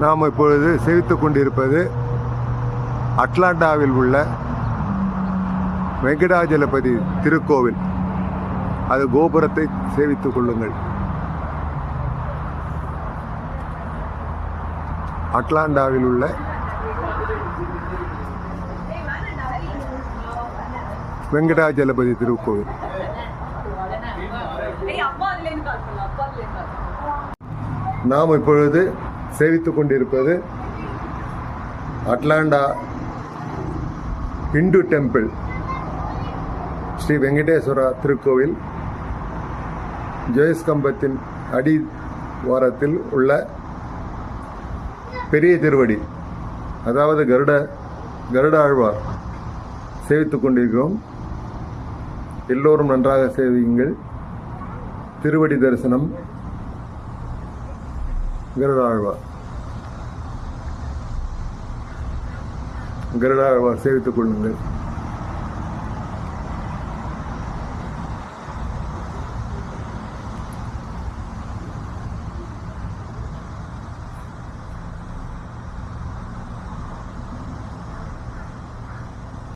நாம் இப்பொழுது சேவித்துக் கொண்டிருப்பது அட்லாண்டாவில் உள்ள வெங்கடாஜலபதி திருக்கோவில். அது கோபுரத்தை சேவித்துக் கொள்ளுங்கள். அட்லாண்டாவில் உள்ள வெங்கடாஜலபதி திருக்கோவில். நாம் இப்பொழுது சேவித்துக் கொண்டிருப்பது அட்லாண்டா இந்து டெம்பிள் ஸ்ரீ வெங்கடேஸ்வரா திருக்கோவில். ஜோயஸ் கம்பத்தின் அடிவாரத்தில் உள்ள பெரிய திருவடி, அதாவது கருடாழ்வார் சேவித்துக் கொண்டிருக்கிறோம். எல்லோரும் நன்றாக சேவியுங்கள். திருவடி தரிசனம். கருடாழ்வார் சேவித்துக் கொள்ளுங்கள்.